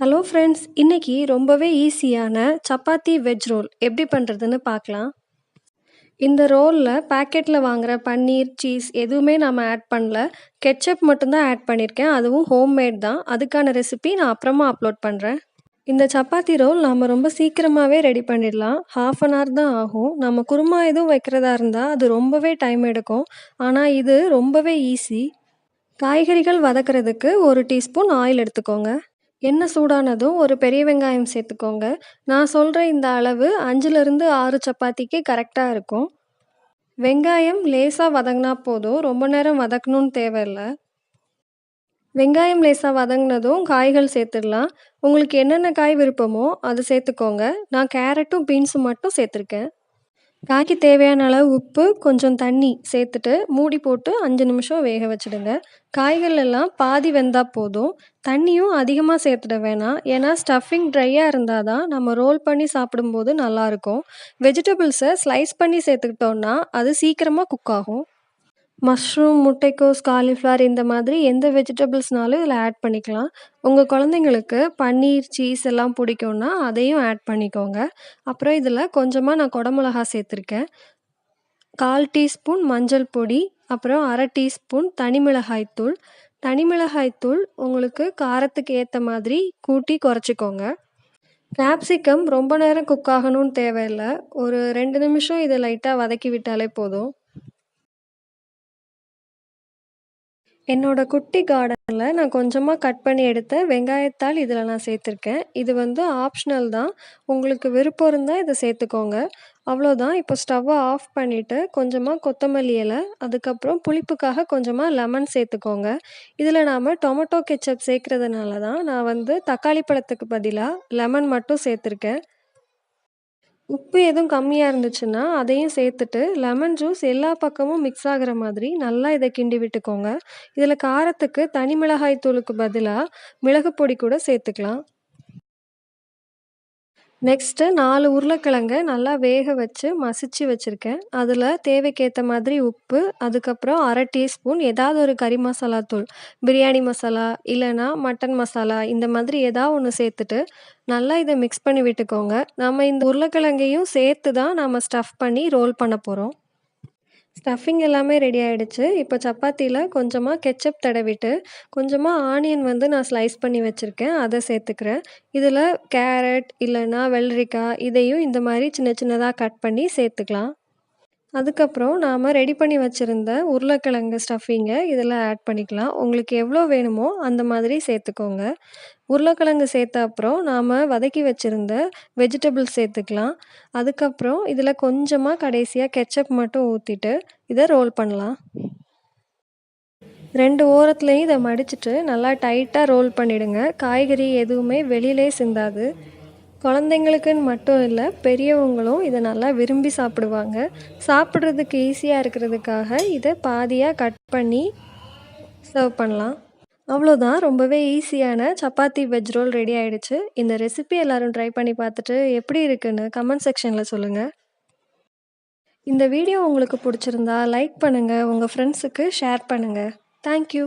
Hello friends, இன்னைக்கு ரொம்பவே ஈஸியான சப்பாத்தி வெஜ் ரோல் எப்படி பண்ணுறதுன்னு பார்க்கலாம். இந்த ரோலில் பேக்கெட்டில் வாங்குற பன்னீர், சீஸ் எதுவுமே நம்ம ஆட் பண்ணல. கெச்சப் மட்டும்தான் ஆட் பண்ணியிருக்கேன். அதுவும் ஹோம்மேட் தான். அதுக்கான ரெசிபி நான் அப்புறமா அப்லோட் பண்ணுறேன். இந்த சப்பாத்தி ரோல் நம்ம ரொம்ப சீக்கிரமாகவே ரெடி பண்ணிடலாம். 1/2 hour தான் ஆகும். நம்ம குருமா எதுவும் வைக்கிறதா இருந்தால் அது ரொம்பவே டைம் எடுக்கும். ஆனால் இது ரொம்பவே ஈஸி. காய்கறிகள் வதக்கிறதுக்கு 1 டீஸ்பூன் ஆயில் எடுத்துக்கோங்க. எண்ணெய் சூடானதும் ஒரு பெரிய வெங்காயம் சேர்த்துக்கோங்க. நான் சொல்கிற இந்த அளவு 5லிருந்து 6 சப்பாத்திக்கு கரெக்டாக இருக்கும். வெங்காயம் லேசாக வதங்கினா போதும், ரொம்ப நேரம் வதக்கணும்னு தேவையில்லை. வெங்காயம் லேசாக வதங்கினதும் காய்கள் சேர்த்துடலாம். உங்களுக்கு என்னென்ன காய் விருப்பமோ அது சேர்த்துக்கோங்க. நான் கேரட்டும் பீன்ஸும் மட்டும் சேர்த்துருக்கேன். காய்க்கு தேவையான அளவு உப்பு, கொஞ்சம் தண்ணி சேர்த்துட்டு மூடி போட்டு 5 நிமிஷம் வேக வச்சுடுங்க. காய்கள் எல்லாம் பாதி வெந்தால் போதும். தண்ணியும் அதிகமாக சேர்த்துட வேணாம். ஏன்னா ஸ்டஃபிங் ட்ரையாக இருந்தால் தான் நம்ம ரோல் பண்ணி சாப்பிடும்போது நல்லாயிருக்கும். வெஜிடபிள்ஸை ஸ்லைஸ் பண்ணி சேர்த்துக்கிட்டோன்னா அது சீக்கிரமாக குக் ஆகும். மஷ்ரூம், முட்டைக்கோஸ், காலிஃப்ளவர் இந்த மாதிரி எந்த வெஜிடபிள்ஸ்னாலும் இதில் ஆட் பண்ணிக்கலாம். உங்கள் குழந்தைங்களுக்கு பன்னீர், சீஸ் எல்லாம் பிடிக்கும்னா அதையும் ஆட் பண்ணிக்கோங்க. அப்புறம் இதில் கொஞ்சமாக நான் குடமிளகா சேர்த்துருக்கேன். 1/4 டீஸ்பூன் மஞ்சள் பொடி, அப்புறம் 1/2 டீஸ்பூன் தனி மிளகாய்த்தூள். தனி மிளகாய்த்தூள் உங்களுக்கு காரத்துக்கு ஏற்ற மாதிரி கூட்டி குறைச்சிக்கோங்க. கேப்சிகம் ரொம்ப நேரம் குக் ஆகணும்னு தேவையில்லை. ஒரு 2 நிமிஷம் இதை லைட்டாக வதக்கி விட்டாலே போதும். என்னோட குட்டி கார்டனில் நான் கொஞ்சமாக கட் பண்ணி எடுத்த வெங்காயத்தாள் இதில் நான் சேர்த்துருக்கேன். இது ஆப்ஷனல் தான். உங்களுக்கு விருப்பம் இருந்தால் இதை சேர்த்துக்கோங்க. அவ்வளோதான். இப்போ ஸ்டவ்வை ஆஃப் பண்ணிவிட்டு கொஞ்சமாக கொத்தமல்லி இலை, அதுக்கப்புறம் புளிப்புக்காக கொஞ்சமாக லெமன் சேர்த்துக்கோங்க. இதில் நாம் டொமேட்டோ கெச்சப் சேர்க்குறதுனால தான் நான் தக்காளி பழத்துக்கு பதிலாக லெமன் மட்டும் சேர்த்துருக்கேன். உப்பு எதுவும் கம்மியாக இருந்துச்சுன்னா அதையும் சேர்த்துட்டு லெமன் ஜூஸ் எல்லா பக்கமும் மிக்ஸ் ஆகிற மாதிரி நல்லா இதை கிண்டி விட்டுக்கோங்க. இதில் காரத்துக்கு தனி மிளகாய் தூளுக்கு பதிலாக மிளகு பொடி கூட சேர்த்துக்கலாம். நெக்ஸ்ட்டு 4 உருளைக்கிழங்க நல்லா வேக வச்சு மசிச்சு வச்சுருக்கேன். அதில் தேவைக்கேற்ற மாதிரி உப்பு, அதுக்கப்புறம் 1/2 டீஸ்பூன் ஏதாவது ஒரு கறி மசாலா தூள், பிரியாணி மசாலா இல்லைன்னா மட்டன் மசாலா இந்த மாதிரி ஏதாவது ஒன்று சேர்த்துட்டு நல்லா இதை மிக்ஸ் பண்ணி விட்டுக்கோங்க. நம்ம இந்த உருளைக்கிழங்கையும் சேர்த்து தான் நம்ம ஸ்டஃப் பண்ணி ரோல் பண்ண போகிறோம். ஸ்டஃபிங் எல்லாமே ரெடி ஆகிடுச்சு. இப்போ சப்பாத்தியில் கொஞ்சமாக கெச்சப் தடவிட்டு கொஞ்சமாக ஆனியன் நான் ஸ்லைஸ் பண்ணி வச்சுருக்கேன், அதை சேர்த்துக்கிறேன். இதில் கேரட் இல்லைன்னா வெள்ளரிக்காய் இதையும் இந்த மாதிரி சின்ன சின்னதாக கட் பண்ணி சேர்த்துக்கலாம். அதுக்கப்புறம் நாம் ரெடி பண்ணி வச்சுருந்த உருளைக்கிழங்கு ஸ்டஃபிங்கை இதில் ஆட் பண்ணிக்கலாம். உங்களுக்கு எவ்வளோ வேணுமோ அந்த மாதிரி சேர்த்துக்கோங்க. உருளைக்கிழங்கு சேர்த்த அப்புறம் நாம் வதக்கி வச்சுருந்த வெஜிடபிள்ஸ் சேர்த்துக்கலாம். அதுக்கப்புறம் இதில் கொஞ்சமாக கடைசியாக கெச்சப் மட்டும் ஊற்றிட்டு இதை ரோல் பண்ணலாம். 2 ஓரத்துலேயும் இதை மடிச்சுட்டு நல்லா டைட்டாக ரோல் பண்ணிவிடுங்க. காய்கறி எதுவுமே வெளியிலே சிந்தாது. குழந்தைங்களுக்குன்னு மட்டும் இல்லை, பெரியவங்களும் இதை நல்லா விரும்பி சாப்பிடுவாங்க. சாப்பிட்றதுக்கு ஈஸியாக இருக்கிறதுக்காக இதை பாதியாக கட் பண்ணி சர்வ் பண்ணலாம். அவ்வளோதான். ரொம்பவே ஈஸியான சப்பாத்தி வெஜ் ரோல் ரெடி ஆகிடுச்சு. இந்த ரெசிபி எல்லோரும் ட்ரை பண்ணி பார்த்துட்டு எப்படி இருக்குன்னு கமெண்ட் செக்ஷனில் சொல்லுங்கள். இந்த வீடியோ உங்களுக்கு பிடிச்சிருந்தா லைக் பண்ணுங்கள், உங்கள் ஃப்ரெண்ட்ஸுக்கு ஷேர் பண்ணுங்கள். தேங்க்யூ.